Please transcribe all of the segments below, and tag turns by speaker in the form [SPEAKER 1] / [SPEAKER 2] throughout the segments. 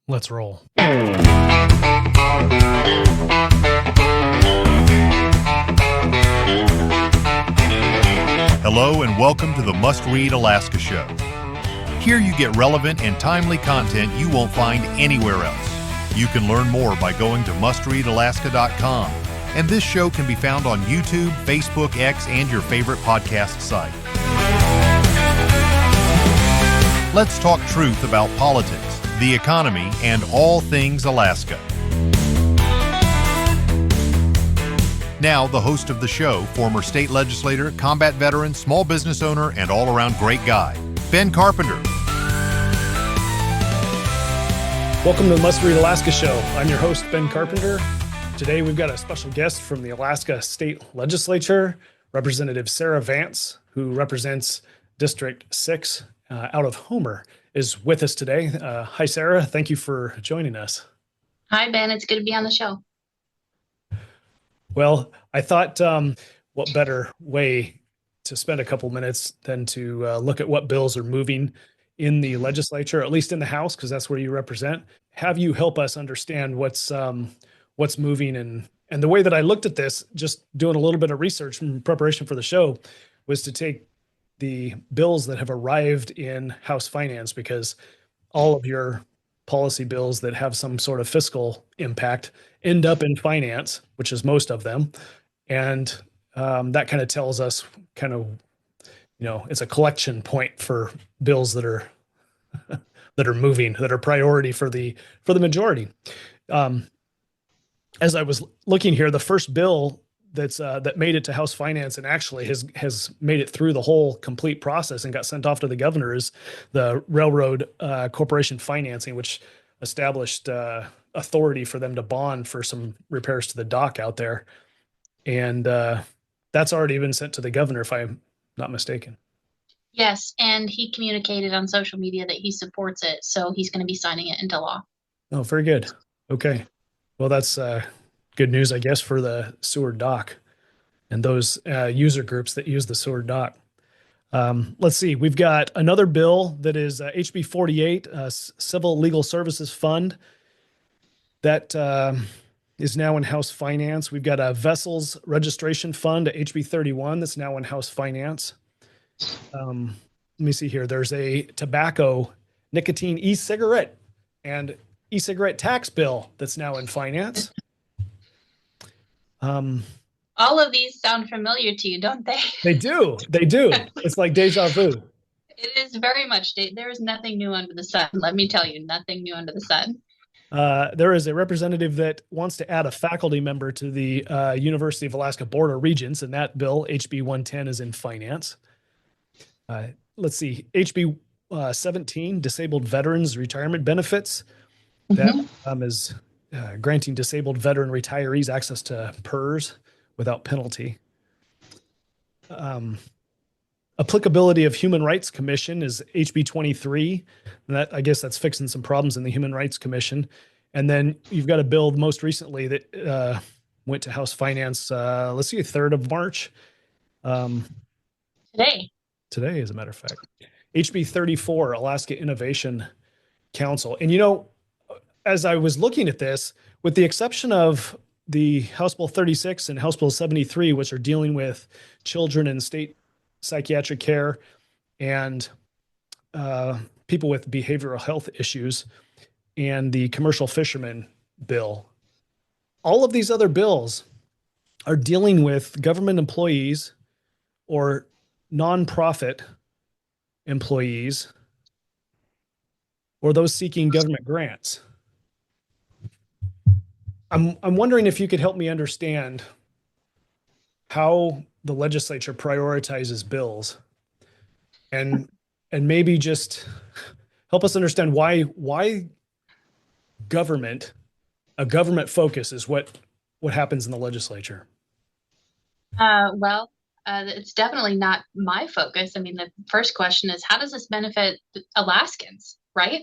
[SPEAKER 1] Let's roll.
[SPEAKER 2] Hello and welcome to the Must Read Alaska Show. Here you get relevant and timely content you won't find anywhere else. You can learn more by going to mustreadalaska.com, and this show can be found on YouTube, Facebook, X, and your favorite podcast site. Let's talk truth about politics, the economy, and all things Alaska. Now, the host of the show, former state legislator, combat veteran, small business owner, and all-around great guy, Ben Carpenter.
[SPEAKER 1] Welcome to the Must Read Alaska Show. I'm your host, Ben Carpenter. Today, we've got a special guest from the Alaska State Legislature, Representative Sarah Vance, who represents District 6 out of Homer, is with us today. Hi, Sarah. Thank you for joining us.
[SPEAKER 3] Hi, Ben. It's good to be on the show.
[SPEAKER 1] Well, I thought what better way to spend a couple minutes than to look at what bills are moving in the legislature, at least in the House, because that's where you represent. Have you help us understand what's moving. And the way that I looked at this, just doing a little bit of research in preparation for the show, was to take the bills that have arrived in House Finance, because all of your policy bills that have some sort of fiscal impact end up in finance, which is most of them. And that kind of tells us it's a collection point for bills that are that are moving, that are priority for the majority. As I was looking here, the first bill that made it to House Finance and actually has made it through the whole complete process and got sent off to the governor is the Railroad Corporation Financing, which established authority for them to bond for some repairs to the dock out there. And that's already been sent to the governor, if I'm not mistaken.
[SPEAKER 3] Yes, and he communicated on social media that he supports it, so he's going to be signing it into law.
[SPEAKER 1] Oh, very good. Okay. Well, that's good news, I guess, for the Seward dock and those user groups that use the Seward dock. Let's see. We've got another bill that is HB 48, Civil Legal Services Fund, that is now in House Finance. We've got a Vessels Registration Fund, HB 31, that's now in House Finance. Let me see here. There's a tobacco, nicotine e-cigarette, and e-cigarette tax bill that's now in Finance.
[SPEAKER 3] All of these sound familiar to you, don't they?
[SPEAKER 1] They do. It's like deja vu.
[SPEAKER 3] It is very much. There is nothing new under the sun. Let me tell you, nothing new under the sun.
[SPEAKER 1] There is a representative that wants to add a faculty member to the University of Alaska Board of Regents, and that bill, HB 110, is in Finance. Let's see, HB 17, Disabled Veterans Retirement Benefits. That is granting disabled veteran retirees access to PERS without penalty. Applicability of Human Rights Commission is HB 23. And that, I guess that's fixing some problems in the Human Rights Commission. And then you've got a bill most recently that went to House Finance, let's see, 3rd of March. Today, as a matter of fact. HB 34, Alaska Innovation Council. And as I was looking at this, with the exception of the House Bill 36 and House Bill 73, which are dealing with children in state psychiatric care and people with behavioral health issues, and the commercial fisherman bill, all of these other bills are dealing with government employees or nonprofit employees or those seeking government grants. I'm wondering if you could help me understand how the legislature prioritizes bills, and maybe just help us understand why a government focus is what happens in the legislature.
[SPEAKER 3] It's definitely not my focus. I mean, the first question is, how does this benefit Alaskans, right?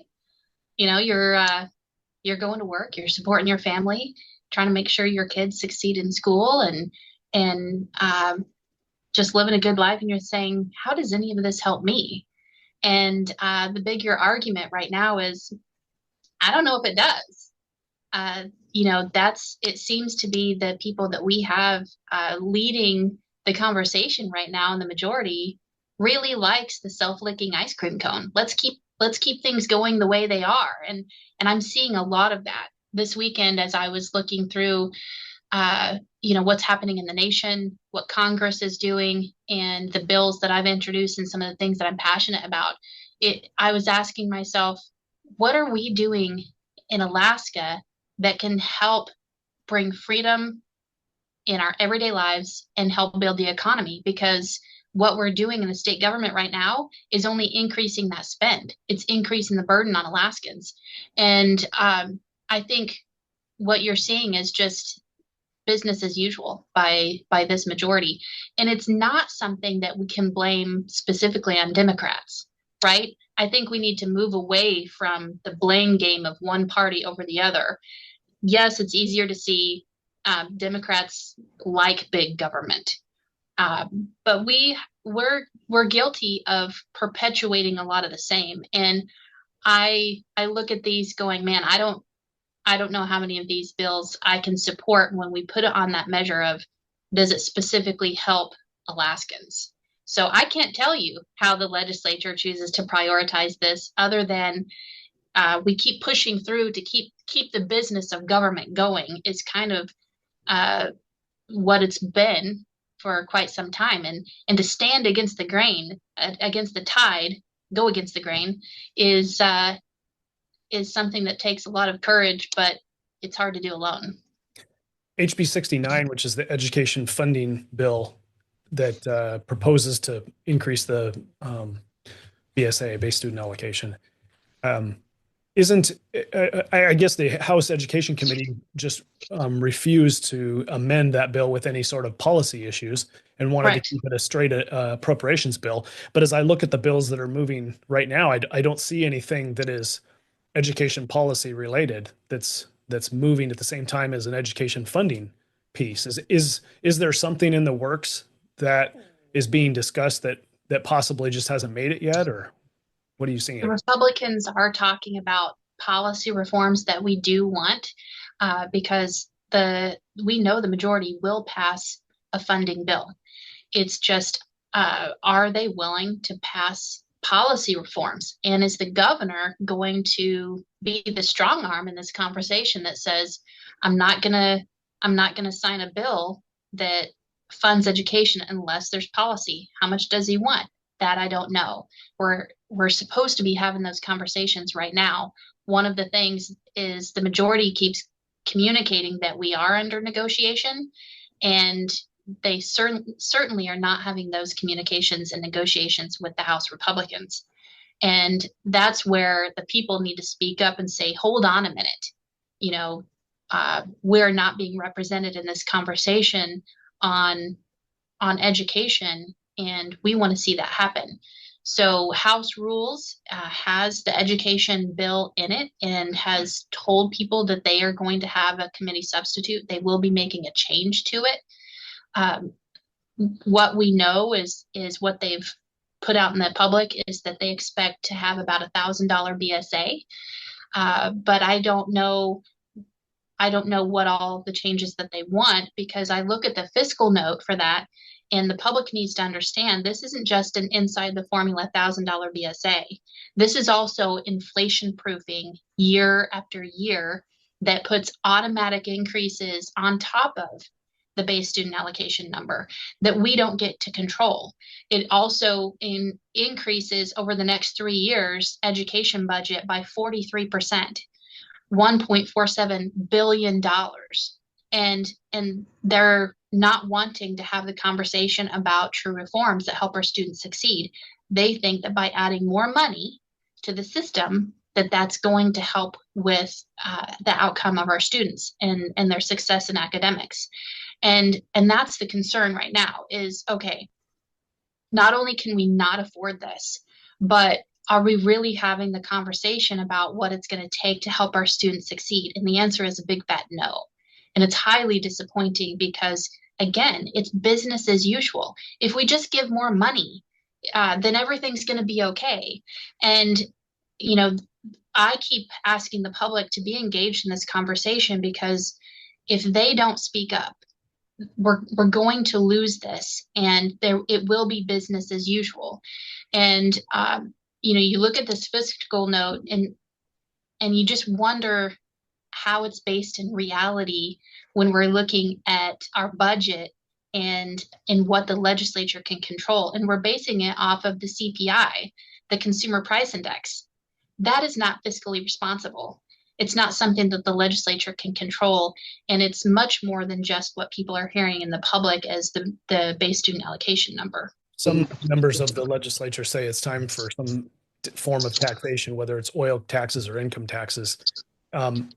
[SPEAKER 3] You're going to work, you're supporting your family, trying to make sure your kids succeed in school and just living a good life. And you're saying, how does any of this help me? And the bigger argument right now is, I don't know if it does. It seems to be the people that we have leading the conversation right now in the majority really likes the self-licking ice cream cone. Let's keep things going the way they are. And I'm seeing a lot of that this weekend as I was looking through what's happening in the nation, what Congress is doing, and the bills that I've introduced and some of the things that I'm passionate about. I was asking myself, what are we doing in Alaska that can help bring freedom in our everyday lives and help build the economy? Because what we're doing in the state government right now is only increasing that spend. It's increasing the burden on Alaskans. And I think what you're seeing is just business as usual by this majority. And it's not something that we can blame specifically on Democrats, right? I think we need to move away from the blame game of one party over the other. Yes, it's easier to see Democrats like big government, but we're guilty of perpetuating a lot of the same. And I look at these going, man, I don't know how many of these bills I can support when we put it on that measure of, does it specifically help Alaskans? So I can't tell you how the legislature chooses to prioritize this, other than we keep pushing through to keep the business of government going. Is kind of what it's been for quite some time, and to stand against the grain, against the tide, go against the grain is something that takes a lot of courage, but it's hard to do alone.
[SPEAKER 1] HB 69, which is the education funding bill that proposes to increase the BSA, Base Student Allocation, isn't, I guess the House Education Committee just refused to amend that bill with any sort of policy issues and wanted to keep it a straight appropriations bill. But as I look at the bills that are moving right now, I don't see anything that is education policy related that's moving at the same time as an education funding piece. Is there something in the works that is being discussed that possibly just hasn't made it yet, or what are you seeing?
[SPEAKER 3] The Republicans are talking about policy reforms that we do want, because we know the majority will pass a funding bill. It's just, are they willing to pass policy reforms? And is the governor going to be the strong arm in this conversation that says, I'm not gonna sign a bill that funds education unless there's policy? How much does he want? That I don't know. We're supposed to be having those conversations right now. One of the things is the majority keeps communicating that we are under negotiation, and they certainly are not having those communications and negotiations with the House Republicans. And that's where the people need to speak up and say, hold on a minute. We're not being represented in this conversation on education, and we want to see that happen. So House Rules has the education bill in it and has told people that they are going to have a committee substitute. They will be making a change to it. What we know is what they've put out in the public is that they expect to have about $1,000 BSA. But I don't know what all the changes that they want, because I look at the fiscal note for that, and the public needs to understand this isn't just an inside the formula $1,000 BSA. This is also inflation proofing year after year that puts automatic increases on top of the base student allocation number that we don't get to control. It also increases over the next 3 years education budget by 43%, $1.47 billion. And they're not wanting to have the conversation about true reforms that help our students succeed. They think that by adding more money to the system, that's going to help with the outcome of our students and their success in academics. And that's the concern right now is, okay, not only can we not afford this, but are we really having the conversation about what it's going to take to help our students succeed? And the answer is a big fat no. And it's highly disappointing because, again, it's business as usual. If we just give more money, then everything's going to be okay. And, I keep asking the public to be engaged in this conversation, because if they don't speak up, we're going to lose this, and it will be business as usual. And you look at this fiscal note, and you just wonder how it's based in reality when we're looking at our budget and what the legislature can control. And we're basing it off of the CPI, the Consumer Price Index. That is not fiscally responsible. It's not something that the legislature can control. And it's much more than just what people are hearing in the public as the base student allocation number.
[SPEAKER 1] Some members of the legislature say it's time for some form of taxation, whether it's oil taxes or income taxes.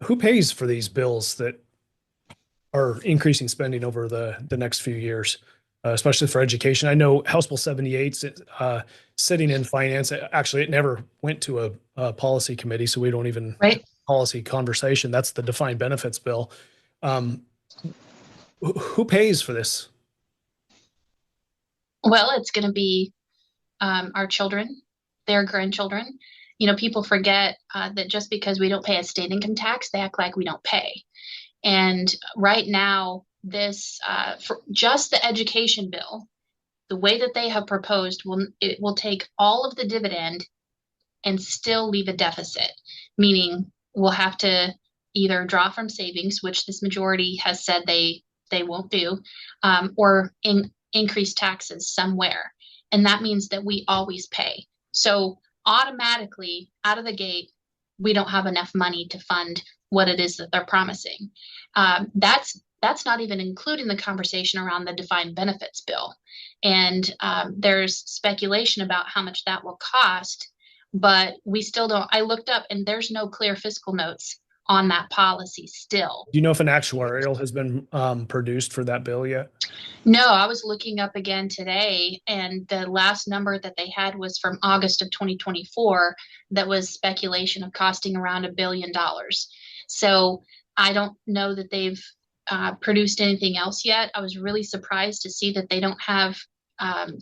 [SPEAKER 1] Who pays for these bills that are increasing spending over the next few years, especially for education? I know House Bill 78 sitting in finance. Actually, it never went to a policy committee, so we don't even policy conversation. That's the defined benefits bill. Who pays for this?
[SPEAKER 3] Well, it's going to be our children, their grandchildren. People forget that just because we don't pay a state income tax, they act like we don't pay. And right now, this for just the education bill, the way that they have proposed, it will take all of the dividend and still leave a deficit, meaning we'll have to either draw from savings, which this majority has said they won't do, or increase taxes somewhere. And that means that we always pay. So automatically out of the gate, we don't have enough money to fund what it is that they're promising. That's not even including the conversation around the defined benefits bill. And there's speculation about how much that will cost, but we still don't. I looked up and there's no clear fiscal notes on that policy still.
[SPEAKER 1] Do you know if an actuarial has been produced for that bill yet?
[SPEAKER 3] No, I was looking up again today, and the last number that they had was from August of 2024. That was speculation of costing around $1 billion. So I don't know that they've produced anything else yet. I was really surprised to see that they don't have,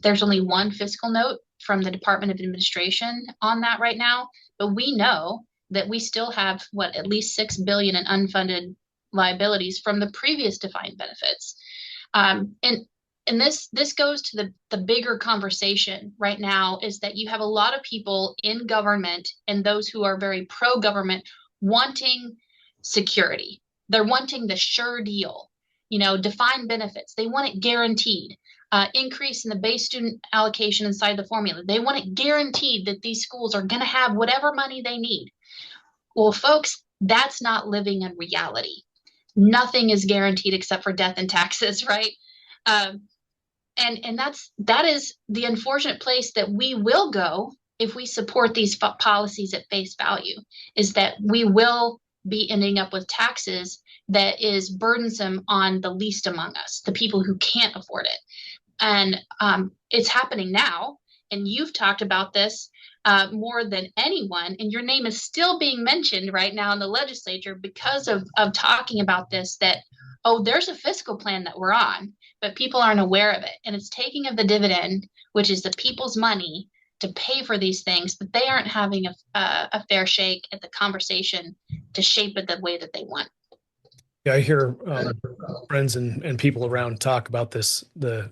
[SPEAKER 3] there's only one fiscal note from the Department of Administration on that right now, but we know that we still have at least $6 billion in unfunded liabilities from the previous defined benefits. And this goes to the bigger conversation right now, is that you have a lot of people in government and those who are very pro-government wanting security. They're wanting the sure deal, defined benefits. They want it guaranteed. Increase in the base student allocation inside the formula. They want it guaranteed that these schools are going to have whatever money they need. Well, folks, that's not living in reality. Nothing is guaranteed except for death and taxes, right? And that is the unfortunate place that we will go if we support these policies at face value, is that we will be ending up with taxes that is burdensome on the least among us, the people who can't afford it. And it's happening now. And you've talked about this more than anyone, and your name is still being mentioned right now in the legislature because of talking about this, that, there's a fiscal plan that we're on, but people aren't aware of it. And it's taking of the dividend, which is the people's money, to pay for these things, but they aren't having a fair shake at the conversation to shape it the way that they want.
[SPEAKER 1] Yeah, I hear friends and people around talk about this, the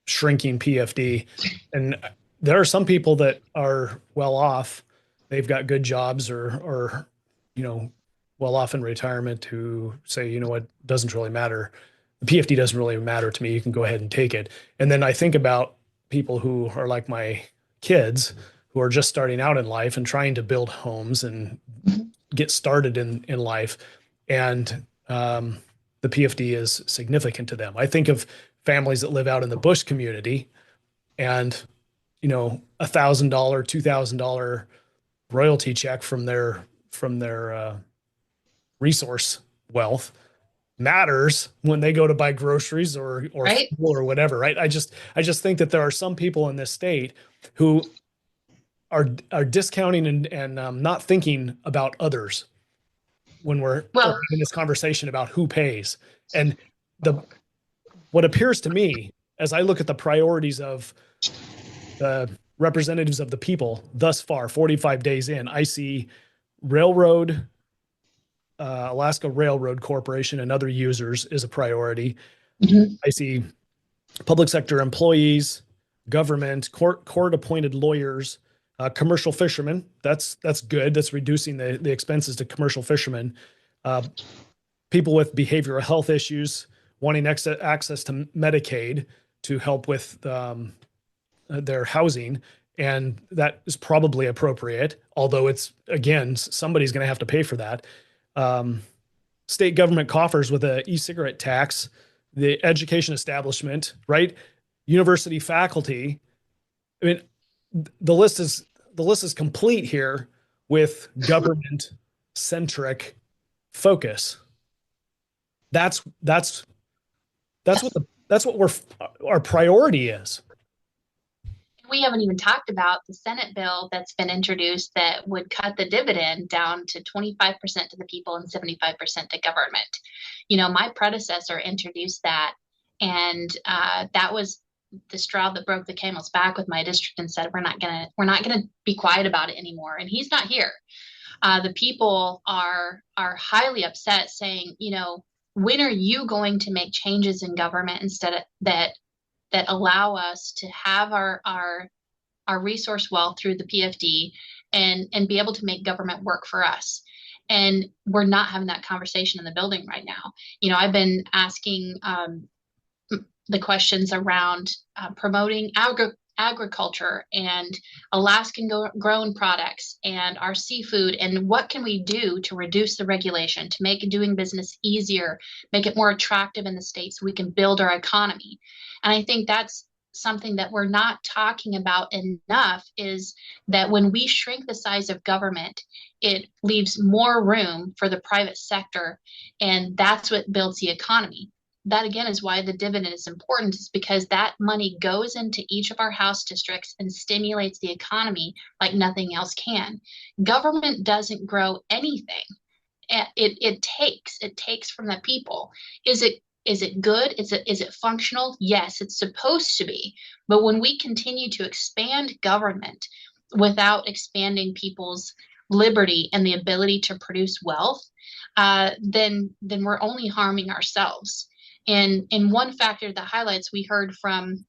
[SPEAKER 1] shrinking PFD. And there are some people that are well off. They've got good jobs or well off in retirement, who say, what doesn't really matter. The PFD doesn't really matter to me. You can go ahead and take it. And then I think about people who are like my kids, who are just starting out in life and trying to build homes and get started in life. And the PFD is significant to them. I think of families that live out in the bush community, and $1,000, $2,000 royalty check from their resource wealth matters when they go to buy groceries or
[SPEAKER 3] right.
[SPEAKER 1] Fuel or whatever. Right. I just think that there are some people in this state who are discounting and not thinking about others when we're having this conversation about who pays. And what appears to me, as I look at the priorities of the representatives of the people thus far, 45 days in, I see railroad, Alaska Railroad Corporation and other users is a priority.
[SPEAKER 3] Mhm.
[SPEAKER 1] I see public sector employees, government, court appointed lawyers, commercial fishermen. That's good. That's reducing the expenses to commercial fishermen. People with behavioral health issues wanting access to Medicaid to help with their housing. And that is probably appropriate, although it's, again, somebody's going to have to pay for that. State government coffers with an e-cigarette tax, the education establishment, right? University faculty. I mean, the list is complete here with government-centric focus. That's what our priority is.
[SPEAKER 3] We haven't even talked about the Senate bill that's been introduced that would cut the dividend down to 25% to the people and 75% to government. My predecessor introduced that, and that was the straw that broke the camel's back with my district, and said we're not gonna be quiet about it anymore. And he's not here. The people are highly upset, saying, when are you going to make changes in government instead of that allow us to have our resource wealth through the PFD and be able to make government work for us. And we're not having that conversation in the building right now. I've been asking the questions around promoting agriculture and Alaskan grown products and our seafood, and what can we do to reduce the regulation, to make doing business easier, make it more attractive in the state so we can build our economy. And I think that's something that we're not talking about enough, is that when we shrink the size of government, it leaves more room for the private sector, and that's what builds the economy. That again is why the dividend is important, is because that money goes into each of our house districts and stimulates the economy like nothing else can. Government doesn't grow anything. It takes from the people. Is it good? Is it functional? Yes, it's supposed to be. But when we continue to expand government without expanding people's liberty and the ability to produce wealth, then we're only harming ourselves. And one factor that highlights, we heard from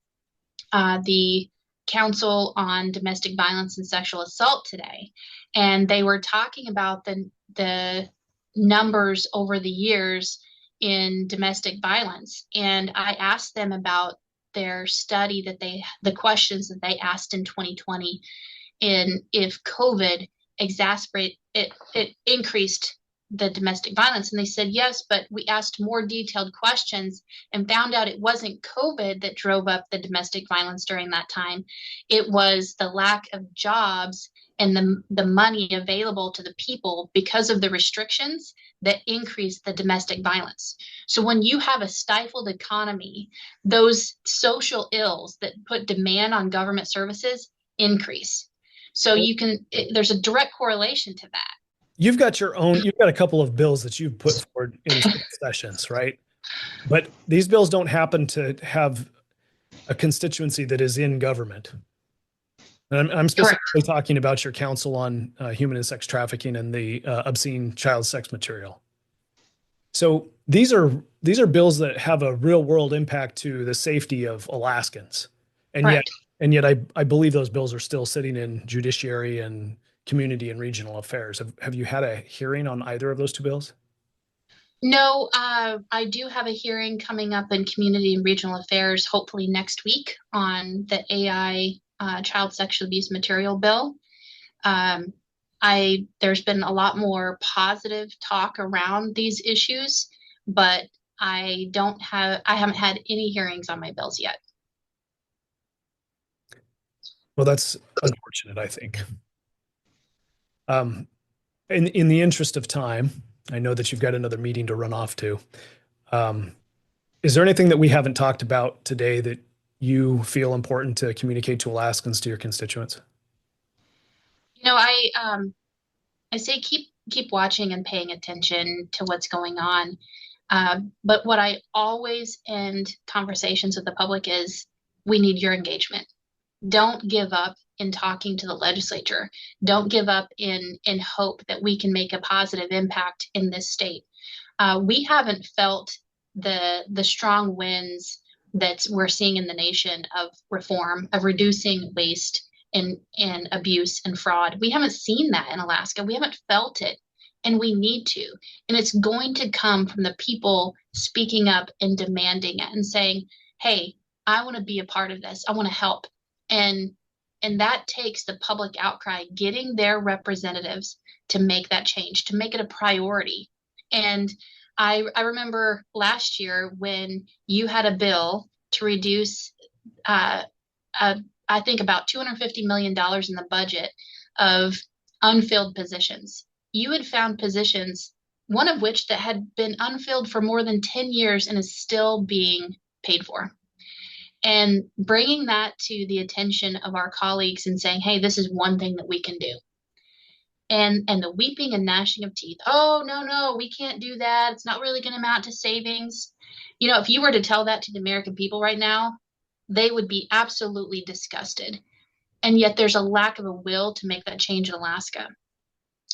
[SPEAKER 3] the Council on Domestic Violence and Sexual Assault today, and they were talking about the numbers over the years in domestic violence. And I asked them about their study the questions that they asked in 2020, and if COVID it increased the domestic violence. And they said, yes, but we asked more detailed questions and found out it wasn't COVID that drove up the domestic violence during that time. It was the lack of jobs and the money available to the people because of the restrictions that increased the domestic violence. So when you have a stifled economy, those social ills that put demand on government services increase. So there's a direct correlation to that.
[SPEAKER 1] You've got a couple of bills that you've put forward in sessions, right? But these bills don't happen to have a constituency that is in government. And I'm specifically talking about your Council on Human and Sex Trafficking and the obscene child sex material. So these are bills that have a real world impact to the safety of Alaskans. And yet I believe those bills are still sitting in judiciary and community and regional affairs. Have you had a hearing on either of those two bills?
[SPEAKER 3] No, I do have a hearing coming up in community and regional affairs, hopefully next week, on the AI child sexual abuse material bill. There's been a lot more positive talk around these issues, but I haven't had any hearings on my bills yet.
[SPEAKER 1] Well, that's unfortunate, I think. In the interest of time, I know that you've got another meeting to run off to. Is there anything that we haven't talked about today that you feel important to communicate to Alaskans, to your constituents?
[SPEAKER 3] I say keep watching and paying attention to what's going on. But what I always end conversations with the public is, we need your engagement. Don't give up. in talking to the legislature. Don't give up in hope that we can make a positive impact in this state. We haven't felt the strong winds that we're seeing in the nation of reform, of reducing waste and abuse and fraud. We haven't seen that in Alaska. We haven't felt it, and we need to. And it's going to come from the people speaking up and demanding it and saying, hey, I want to be a part of this. I want to help. And that takes the public outcry, getting their representatives to make that change, to make it a priority. And I remember last year when you had a bill to reduce, I think about $250 million in the budget of unfilled positions. You had found positions, one of which that had been unfilled for more than 10 years and is still being paid for. And bringing that to the attention of our colleagues and saying, hey, this is one thing that we can do. And the weeping and gnashing of teeth. Oh, no, we can't do that. It's not really going to amount to savings. You know, if you were to tell that to the American people right now, they would be absolutely disgusted. And yet there's a lack of a will to make that change in Alaska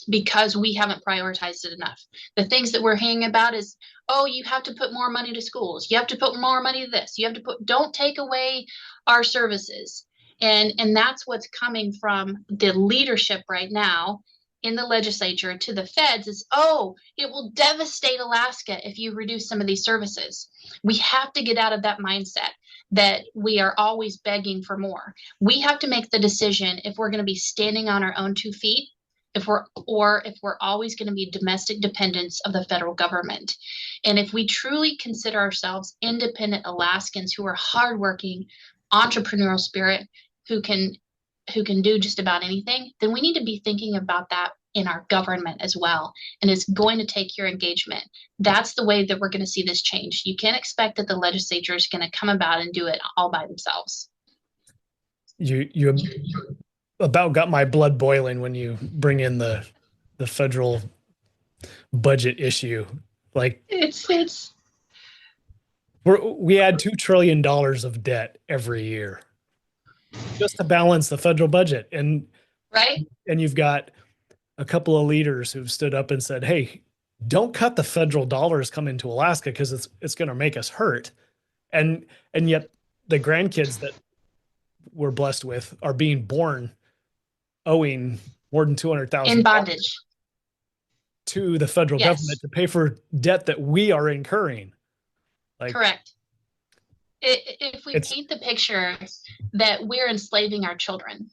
[SPEAKER 3] because we haven't prioritized it enough. The things that we're hearing about is, oh, you have to put more money to schools. You have to put more money to this. You have to don't take away our services. And that's what's coming from the leadership right now in the legislature to the feds is, oh, it will devastate Alaska if you reduce some of these services. We have to get out of that mindset that we are always begging for more. We have to make the decision if we're going to be standing on our own 2 feet, if we're always going to be domestic dependents of the federal government. And if we truly consider ourselves independent Alaskans who are hardworking, entrepreneurial spirit, who can do just about anything, then we need to be thinking about that in our government as well. And it's going to take your engagement. That's the way that we're going to see this change. You can't expect that the legislature is going to come about and do it all by themselves.
[SPEAKER 1] You about got my blood boiling when you bring in the federal budget issue. Like we add $2 trillion of debt every year just to balance the federal budget. And
[SPEAKER 3] right.
[SPEAKER 1] And you've got a couple of leaders who've stood up and said, hey, don't cut the federal dollars coming to Alaska because it's going to make us hurt. And yet the grandkids that we're blessed with are being born owing more than $200,000
[SPEAKER 3] in bondage
[SPEAKER 1] to the federal government to pay for debt that we are incurring. Like,
[SPEAKER 3] correct. If we paint the picture that we're enslaving our children,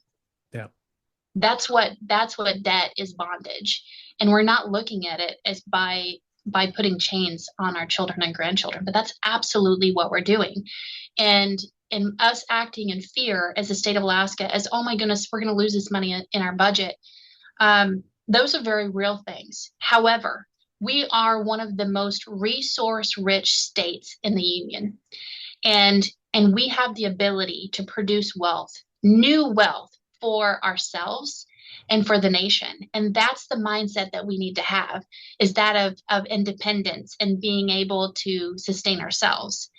[SPEAKER 3] that's what debt is, bondage. And we're not looking at it as by putting chains on our children and grandchildren, but that's absolutely what we're doing. And us acting in fear as the state of Alaska, as, oh my goodness, we're going to lose this money in our budget. Those are very real things. However, we are one of the most resource-rich states in the union. And we have the ability to produce wealth, new wealth for ourselves and for the nation. And that's the mindset that we need to have, is that of independence and being able to sustain ourselves.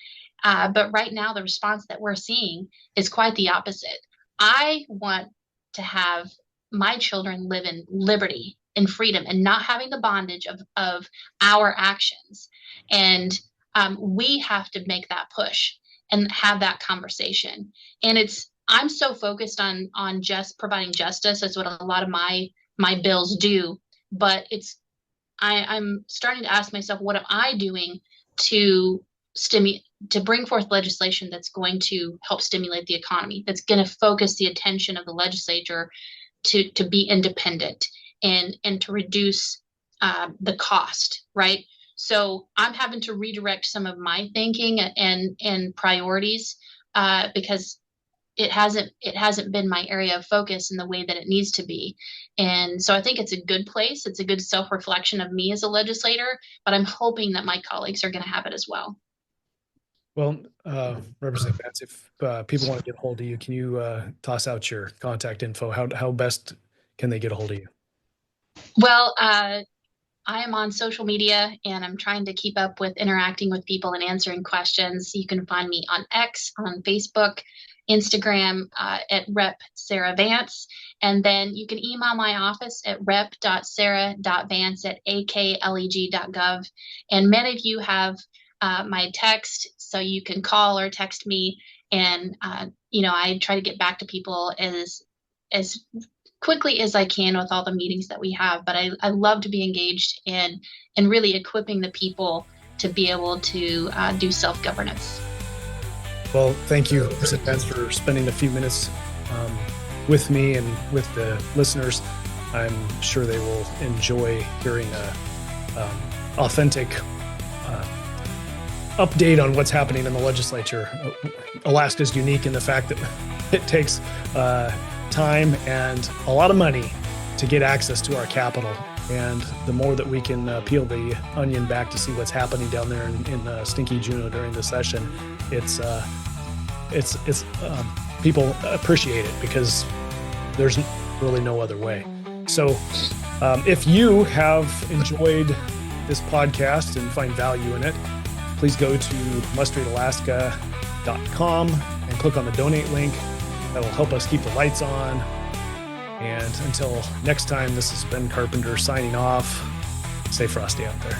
[SPEAKER 3] But right now, the response that we're seeing is quite the opposite. I want to have my children live in liberty and freedom and not having the bondage of our actions. And we have to make that push and have that conversation. And I'm so focused on just providing justice. That's what a lot of my bills do. But I'm starting to ask myself, what am I doing to bring forth legislation that's going to help stimulate the economy, that's going to focus the attention of the legislature to be independent and to reduce the cost, right? So I'm having to redirect some of my thinking and priorities because it hasn't been my area of focus in the way that it needs to be. And so I think it's a good place. It's a good self-reflection of me as a legislator, but I'm hoping that my colleagues are going to have it as well.
[SPEAKER 1] Well, Representative Vance, if people want to get a hold of you, can you toss out your contact info? How best can they get a hold of you?
[SPEAKER 3] Well, I am on social media and I'm trying to keep up with interacting with people and answering questions. You can find me on X, on Facebook, Instagram at Rep Sarah Vance. And then you can email my office at rep.sarah.vance@akleg.gov. And many of you have my text, so you can call or text me. And, I try to get back to people as quickly as I can with all the meetings that we have. But I love to be engaged in really equipping the people to be able to do self-governance.
[SPEAKER 1] Well, thank you, Vance, for spending a few minutes with me and with the listeners. I'm sure they will enjoy hearing a authentic update on what's happening in the legislature. Alaska is unique in the fact that it takes time and a lot of money to get access to our capital. And the more that we can peel the onion back to see what's happening down there in stinky Juneau during the session, it's people appreciate it because there's really no other way. So if you have enjoyed this podcast and find value in it, please go to mustreadalaska.com and click on the donate link. That'll help us keep the lights on. And until next time, this is Ben Carpenter signing off. Stay frosty out there.